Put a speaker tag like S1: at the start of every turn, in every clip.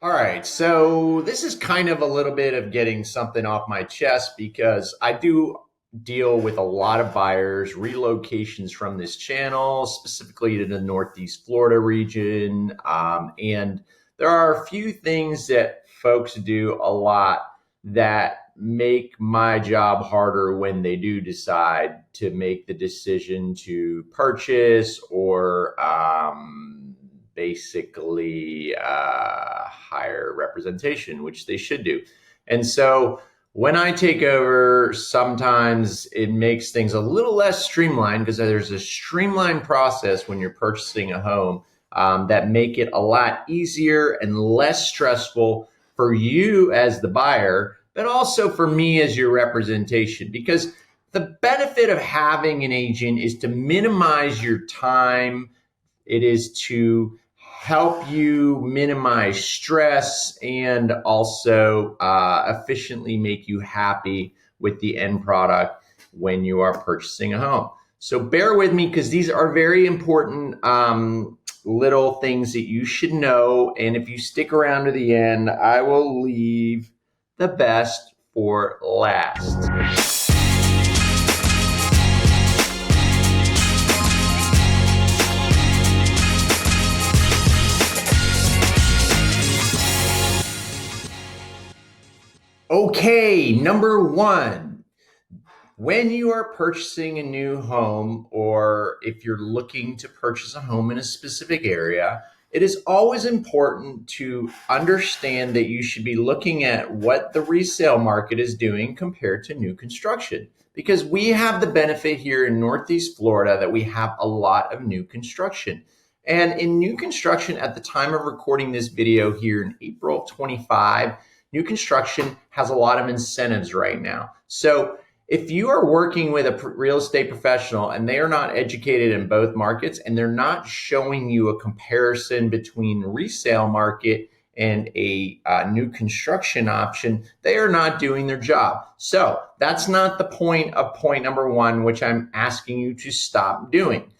S1: All right, so this is kind of a little bit of getting something off my chest because I do deal with a lot of buyers, relocations from this channel, specifically to the Northeast Florida region. And there are a few things that folks do a lot that make my job harder when they do decide to make the decision to purchase or basically higher representation, which they should do. And so when I take over, sometimes it makes things a little less streamlined because there's a streamlined process when you're purchasing a home that make it a lot easier and less stressful for you as the buyer, but also for me as your representation. Because the benefit of having an agent is to minimize your time. It is to help you minimize stress and also efficiently make you happy with the end product when you are purchasing a home. So bear with me because these are very important little things that you should know. And if you stick around to the end, I will leave the best for last. Okay, number one, when you are purchasing a new home, or if you're looking to purchase a home in a specific area, it is always important to understand that you should be looking at what the resale market is doing compared to new construction. Because we have the benefit here in Northeast Florida that we have a lot of new construction. And in new construction, at the time of recording this video here in April 25, new construction has a lot of incentives right now. So if you are working with a real estate professional and they are not educated in both markets and they're not showing you a comparison between resale market and a new construction option, they are not doing their job. So that's not the point of point number one, which I'm asking you to stop doing.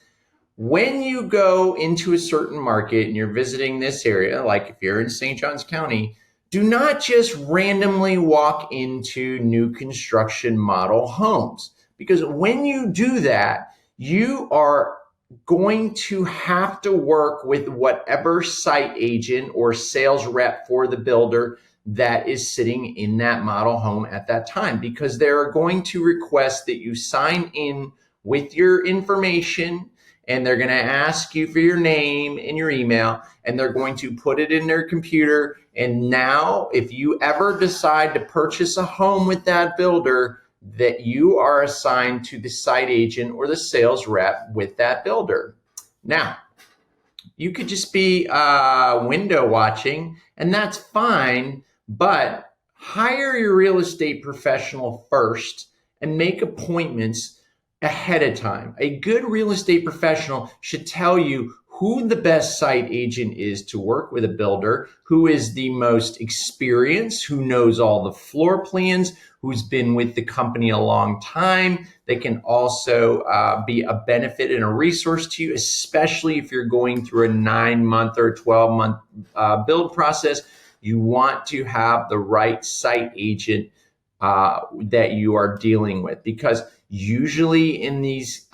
S1: When you go into a certain market and you're visiting this area, like if you're in St. Johns County, do not just randomly walk into new construction model homes, because when you do that, you are going to have to work with whatever site agent or sales rep for the builder that is sitting in that model home at that time, because they're going to request that you sign in with your information, and they're going to ask you for your name and your email, and they're going to put it in their computer. And now, if you ever decide to purchase a home with that builder, that you are assigned to the site agent or the sales rep with that builder. Now, you could just be window watching, and that's fine, but hire your real estate professional first and make appointments ahead of time. A good real estate professional should tell you who the best site agent is to work with a builder, who is the most experienced, who knows all the floor plans, who's been with the company a long time. They can also be a benefit and a resource to you, especially if you're going through a 9-month or 12-month build process. You want to have the right site agent that you are dealing with, because usually in these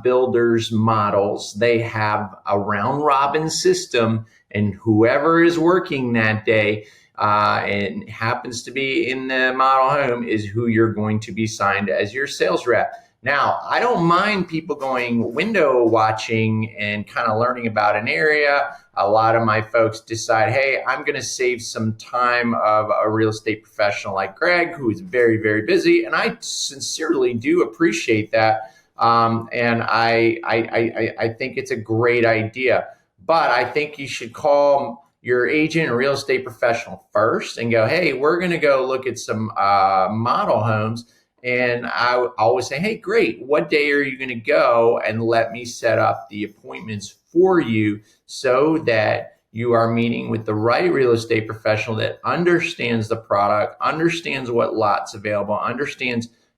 S1: builders models, they have a round robin system, and whoever is working that day and happens to be in the model home is who you're going to be signed as your sales rep. Now, I don't mind people going window watching and kind of learning about an area. A lot of my folks decide, hey, I'm going to save some time of a real estate professional like Greg, who is very, very busy. And I sincerely do appreciate that. And I think it's a great idea. But I think you should call your agent or real estate professional first and go, hey, we're going to go look at some model homes. And I always say, hey, great, what day are you going to go? And let me set up the appointments for you so that you are meeting with the right real estate professional that understands the product, understands what lots available,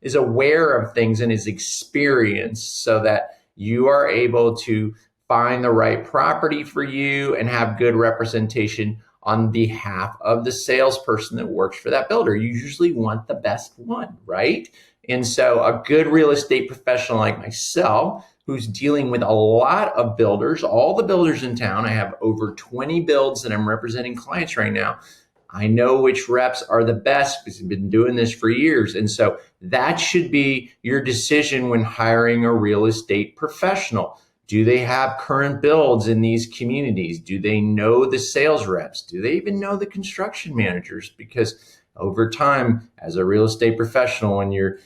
S1: is aware of things and is experienced, so that you are able to find the right property for you and have good representation on behalf of the salesperson that works for that builder. You usually want the best one, right? And so a good real estate professional like myself, who's dealing with a lot of builders, all the builders in town, I have over 20 builds that I'm representing clients right now. I know which reps are the best because I've been doing this for years. And so that should be your decision when hiring a real estate professional. Do they have current builds in these communities? Do they know the sales reps? Do they even know the construction managers? Because over time, as a real estate professional, when you're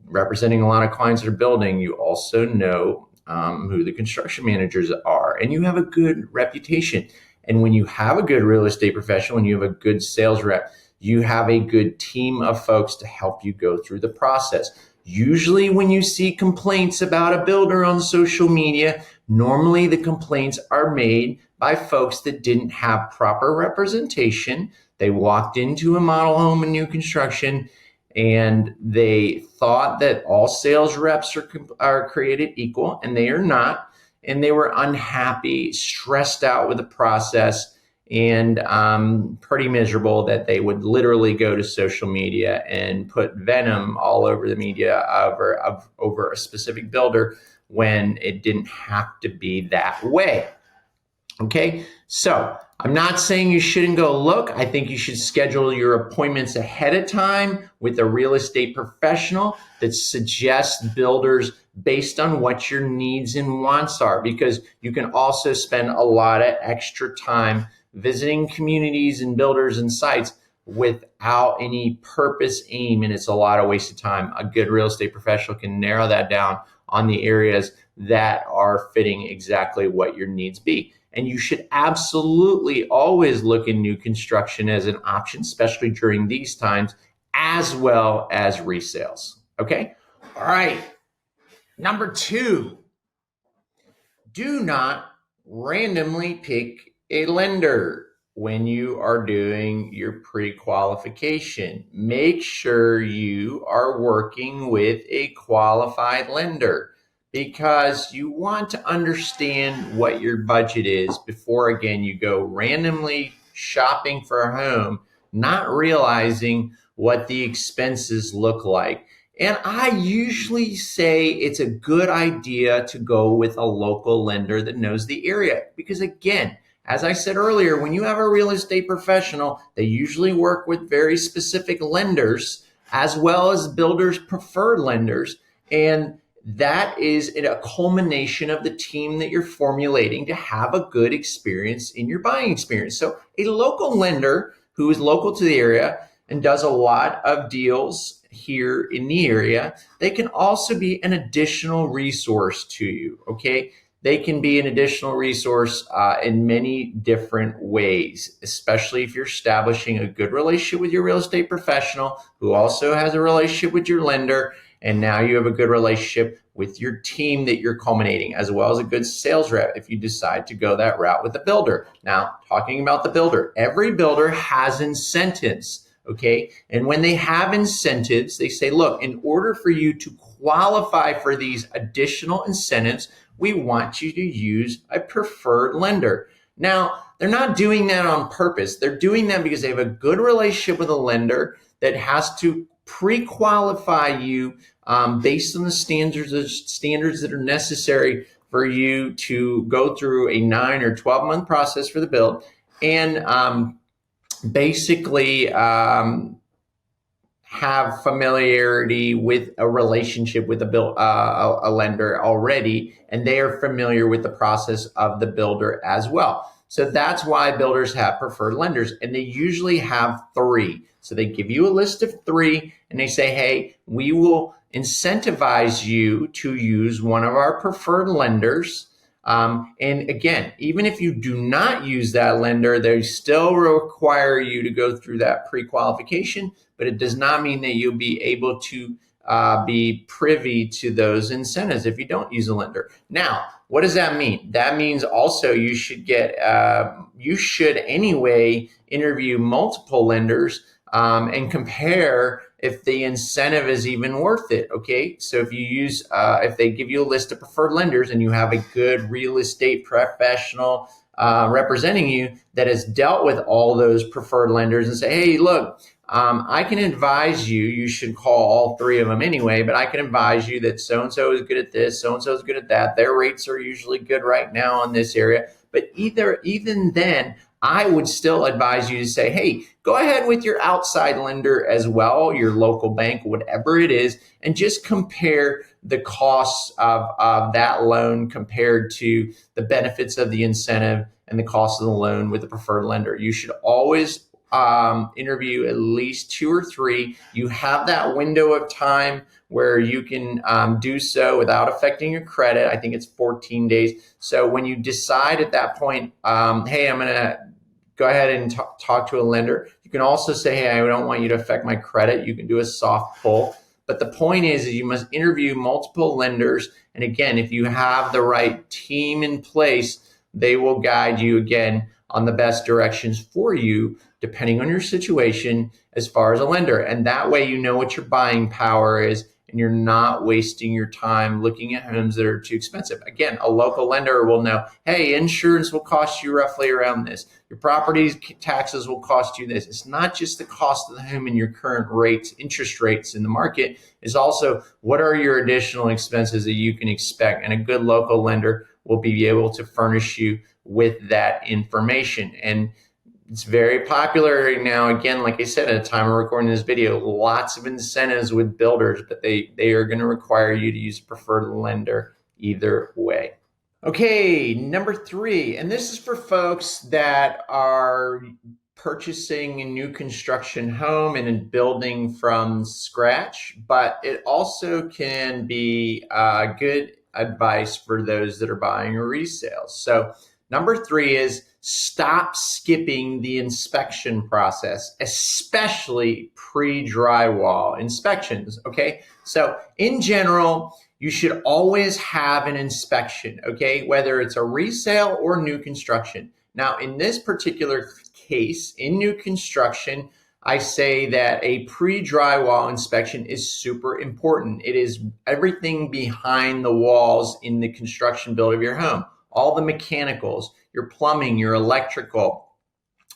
S1: representing a lot of clients that are building, you also know who the construction managers are, and you have a good reputation. And when you have a good real estate professional and you have a good sales rep, you have a good team of folks to help you go through the process. Usually when you see complaints about a builder on social media, normally the complaints are made by folks that didn't have proper representation. They walked into a model home and new construction and they thought that all sales reps are created equal, and they are not. And they were unhappy, stressed out with the process, and pretty miserable that they would literally go to social media and put venom all over the media over a specific builder when it didn't have to be that way. Okay, so I'm not saying you shouldn't go look. I think you should schedule your appointments ahead of time with a real estate professional that suggests builders based on what your needs and wants are, because you can also spend a lot of extra time visiting communities and builders and sites without any purpose, aim, and it's a lot of wasted time. A good real estate professional can narrow that down on the areas that are fitting exactly what your needs be. And you should absolutely always look in new construction as an option, especially during these times, as well as resales. Okay? All right. Number 2, do not randomly pick a lender when you are doing your pre-qualification. Make sure you are working with a qualified lender, because you want to understand what your budget is before, again, you go randomly shopping for a home, not realizing what the expenses look like. And I usually say it's a good idea to go with a local lender that knows the area, because again, as I said earlier, when you have a real estate professional, they usually work with very specific lenders as well as builders' preferred lenders. And that is a culmination of the team that you're formulating to have a good experience in your buying experience. So a local lender who is local to the area and does a lot of deals here in the area, they can also be an additional resource to you, okay? They can be an additional resource in many different ways, especially if you're establishing a good relationship with your real estate professional who also has a relationship with your lender. And now you have a good relationship with your team that you're culminating, as well as a good sales rep if you decide to go that route with a builder. Now, talking about the builder, every builder has incentives, okay? And when they have incentives, they say, look, in order for you to qualify for these additional incentives, we want you to use a preferred lender. Now, they're not doing that on purpose. They're doing that because they have a good relationship with a lender that has to pre-qualify you based on the standards that are necessary for you to go through a 9 or 12-month process for the build, and basically have familiarity with a relationship with a lender already, and they are familiar with the process of the builder as well. So that's why builders have preferred lenders, and they usually have 3. So they give you a list of 3, and they say, hey, we will incentivize you to use one of our preferred lenders. And again, even if you do not use that lender, they still require you to go through that pre-qualification, but it does not mean that you'll be able to be privy to those incentives if you don't use a lender. Now, what does that mean? That means also you should anyway interview multiple lenders and compare if the incentive is even worth it. Okay, so if they give you a list of preferred lenders and you have a good real estate professional representing you that has dealt with all those preferred lenders and say, hey, look, I can advise you, you should call all three of them anyway, but I can advise you that so-and-so is good at this, so-and-so is good at that. Their rates are usually good right now in this area. But even then, I would still advise you to say, hey, go ahead with your outside lender as well, your local bank, whatever it is, and just compare the costs of that loan compared to the benefits of the incentive and the cost of the loan with the preferred lender. You should always interview at least 2 or 3. You have that window of time where you can do so without affecting your credit. I think it's 14 days. So when you decide at that point, hey, I'm going to go ahead and talk to a lender. You can also say, hey, I don't want you to affect my credit. You can do a soft pull. But the point is you must interview multiple lenders. And again, if you have the right team in place, they will guide you again on the best directions for you, depending on your situation as far as a lender. And that way you know what your buying power is and you're not wasting your time looking at homes that are too expensive. Again, a local lender will know, hey, insurance will cost you roughly around this. Your property taxes will cost you this. It's not just the cost of the home and your current rates, interest rates in the market. It's also what are your additional expenses that you can expect. And a good local lender will be able to furnish you with that information. And it's very popular right now. Again, like I said, at the time of recording this video, lots of incentives with builders, but they are going to require you to use a preferred lender either way. Okay, number 3, and this is for folks that are purchasing a new construction home and building from scratch, but it also can be good advice for those that are buying a resale. So number 3 is stop skipping the inspection process, especially pre-drywall inspections, okay? So in general, you should always have an inspection, okay? Whether it's a resale or new construction. Now, in this particular case, in new construction, I say that a pre-drywall inspection is super important. It is everything behind the walls in the construction build of your home. All the mechanicals, your plumbing, your electrical,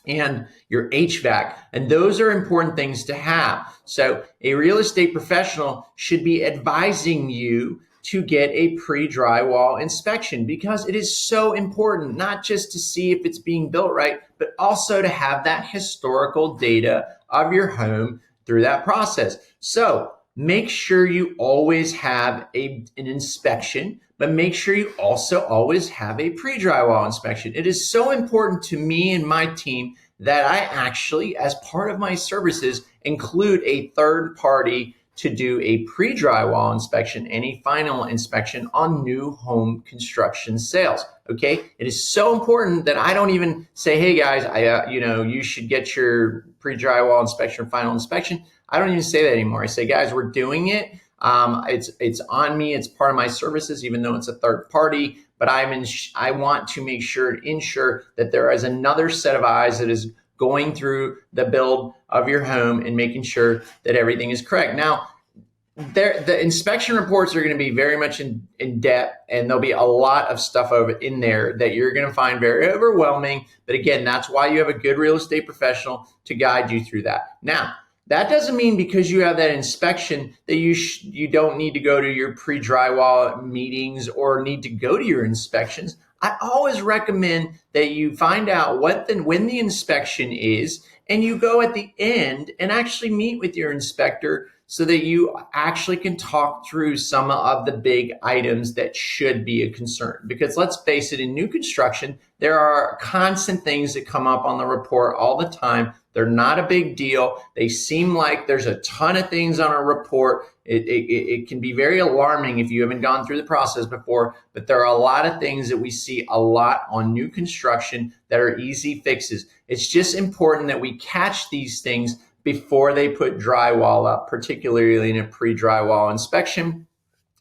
S1: and your HVAC. And those are important things to have. So a real estate professional should be advising you to get a pre-drywall inspection because it is so important, not just to see if it's being built right, but also to have that historical data of your home through that process. So make sure you always have an inspection, but make sure you also always have a pre-drywall inspection. It is so important to me and my team that I actually, as part of my services, include a third party to do a pre-drywall inspection and a final inspection on new home construction sales. Okay, it is so important that I don't even say, "Hey guys, you should get your pre-drywall inspection or final inspection." I don't even say that anymore. I say, "Guys, we're doing it. It's on me. It's part of my services, even though it's a third party. But I want to ensure that there is another set of eyes that is going through the build of your home and making sure that everything is correct." Now, the inspection reports are going to be very much in depth, and there'll be a lot of stuff over in there that you're going to find very overwhelming. But again, that's why you have a good real estate professional to guide you through that. Now, that doesn't mean because you have that inspection that you don't need to go to your pre-drywall meetings or need to go to your inspections. I always recommend that you find out when the inspection is, and you go at the end and actually meet with your inspector so that you actually can talk through some of the big items that should be a concern. Because let's face it, in new construction, there are constant things that come up on the report all the time. They're not a big deal. They seem like there's a ton of things on a report. It can be very alarming if you haven't gone through the process before, but there are a lot of things that we see a lot on new construction that are easy fixes. It's just important that we catch these things before they put drywall up, particularly in a pre-drywall inspection,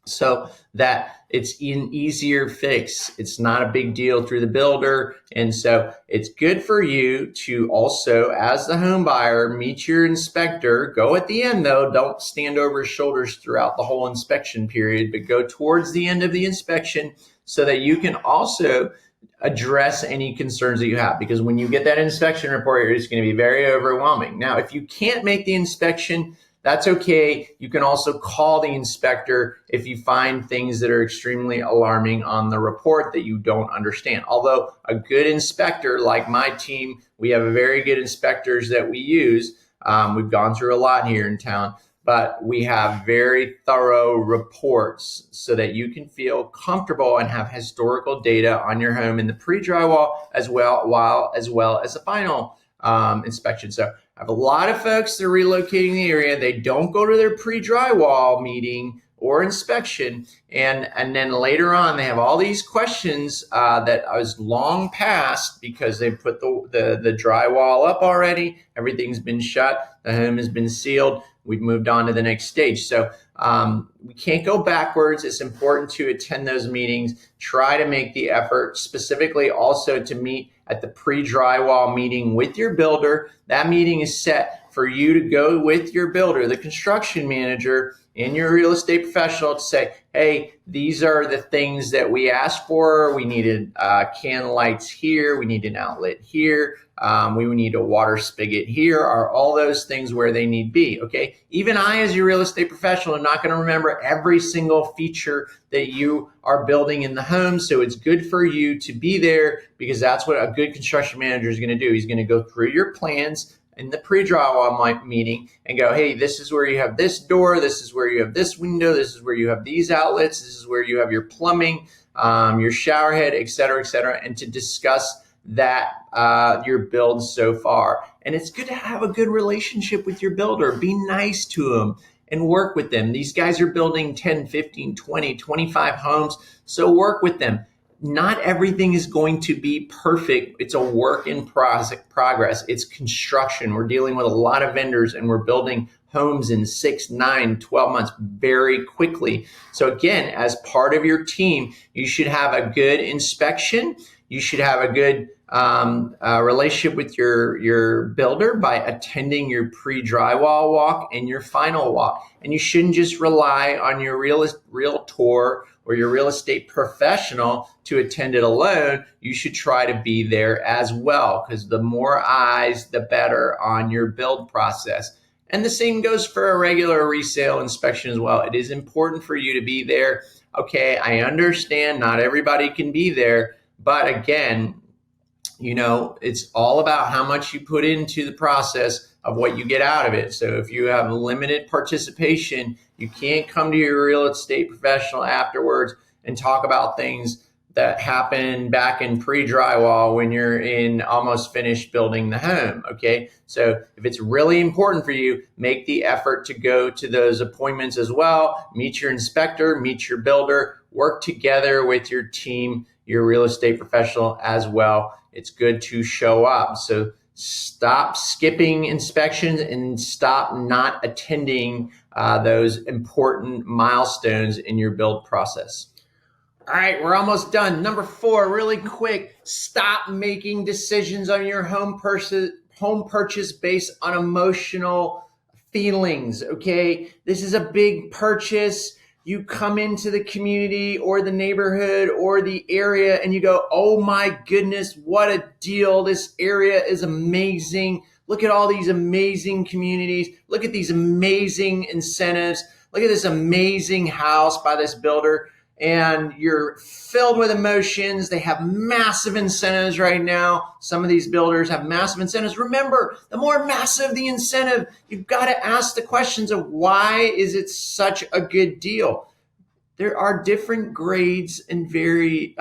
S1: so that it's an easier fix. It's not a big deal through the builder. And so it's good for you to also, as the home buyer, meet your inspector. Go at the end though. Don't stand over his shoulders throughout the whole inspection period, but go towards the end of the inspection so that you can also address any concerns that you have, because when you get that inspection report, it's going to be very overwhelming. Now, if you can't make the inspection, that's okay. You can also call the inspector if you find things that are extremely alarming on the report that you don't understand. Although a good inspector, like my team, we have very good inspectors that we use. We've gone through a lot here in town, but we have very thorough reports so that you can feel comfortable and have historical data on your home in the pre-drywall as well as the final inspection. So I have a lot of folks that are relocating the area. They don't go to their pre-drywall meeting or inspection, and then later on they have all these questions that was long past because they put the drywall up already. Everything's been shut. The home has been sealed. We've moved on to the next stage. So we can't go backwards. It's important to attend those meetings. Try to make the effort, specifically also to meet at the pre-drywall meeting with your builder. That meeting is set for you to go with your builder, the construction manager, and your real estate professional to say, hey, these are the things that we asked for. We needed can lights here. We need an outlet here. We need a water spigot here. Are all those things where they need be? Okay. Even I, as your real estate professional, am not going to remember every single feature that you are building in the home. So it's good for you to be there, because that's what a good construction manager is going to do. He's going to go through your plans in the pre-drywall meeting and go, hey, this is where you have this door. This is where you have this window. This is where you have these outlets. This is where you have your plumbing, your shower head, et cetera, and to discuss that your build so far. And it's good to have a good relationship with your builder. Be nice to them and work with them. These guys are building 10, 15, 20, 25 homes. So work with them. Not everything is going to be perfect. It's a work in progress. It's construction. We're dealing with a lot of vendors, and we're building homes in 6, 9, 12 months very quickly. So again, as part of your team, you should have a good inspection. You should have a good relationship with your builder by attending your pre-drywall walk and your final walk. And you shouldn't just rely on your realtor or your real estate professional to attend it alone. You should try to be there as well, because the more eyes, the better on your build process. And the same goes for a regular resale inspection as well. It is important for you to be there. Okay, I understand not everybody can be there, but again, it's all about how much you put into the process of what you get out of it. So if you have limited participation, you can't come to your real estate professional afterwards and talk about things that happened back in pre-drywall when you're in almost finished building the home. Okay. So if it's really important for you, make the effort to go to those appointments as well. Meet your inspector, meet your builder, work together with your team, your real estate professional as well. It's good to show up. So stop skipping inspections and stop not attending those important milestones in your build process. All right, we're almost done. Number 4, really quick, stop making decisions on your home purchase based on emotional feelings, okay? This is a big purchase. You come into the community or the neighborhood or the area and you go, oh my goodness, what a deal. This area is amazing. Look at all these amazing communities. Look at these amazing incentives. Look at this amazing house by this builder. And you're filled with emotions. They have massive incentives right now. Some of these builders have massive incentives. Remember, the more massive the incentive, you've got to ask the questions of why is it such a good deal? There are different grades and various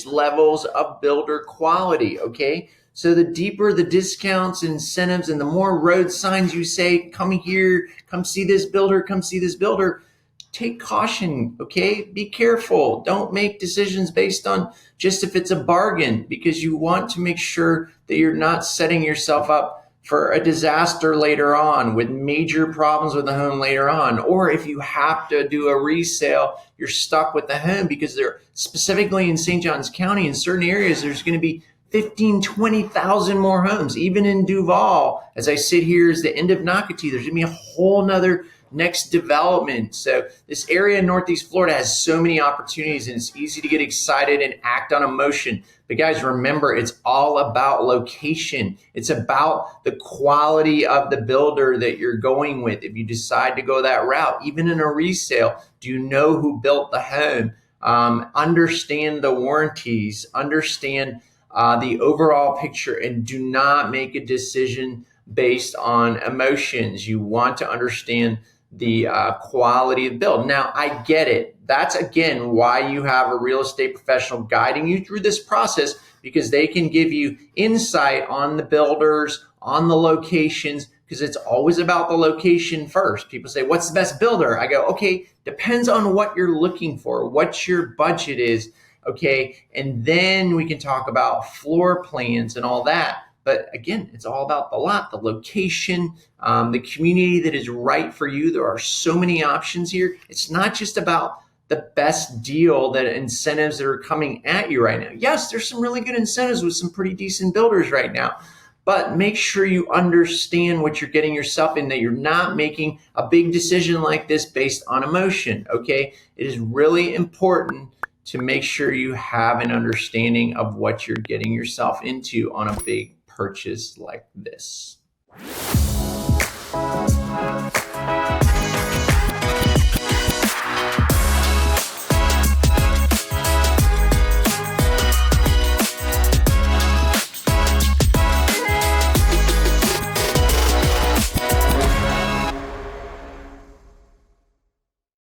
S1: levels of builder quality, okay? So the deeper the discounts and incentives and the more road signs you say, come here, come see this builder, come see this builder, take caution, okay? Be careful. Don't make decisions based on just if it's a bargain, because you want to make sure that you're not setting yourself up for a disaster later on with major problems with the home later on. Or if you have to do a resale, you're stuck with the home because they're specifically in St. Johns County, in certain areas, there's going to be 15, 20,000 more homes. Even in Duval, as I sit here, is the end of Nocatee, there's going to be a whole nother next development. So this area in Northeast Florida has so many opportunities, and it's easy to get excited and act on emotion. But guys, remember, it's all about location. It's about the quality of the builder that you're going with. If you decide to go that route, even in a resale, do you know who built the home? Understand the warranties, understand the overall picture, and do not make a decision based on emotions. You want to understand the quality of build. Now, I get it. That's, again, why you have a real estate professional guiding you through this process, because they can give you insight on the builders, on the locations, because it's always about the location first. People say, what's the best builder? I go, okay, depends on what you're looking for, what your budget is, okay? And then we can talk about floor plans and all that. But again, it's all about the lot, the location, the community that is right for you. There are so many options here. It's not just about the best deal, that incentives that are coming at you right now. Yes, there's some really good incentives with some pretty decent builders right now, but make sure you understand what you're getting yourself in, that you're not making a big decision like this based on emotion, okay? It is really important to make sure you have an understanding of what you're getting yourself into on a big purchase like this.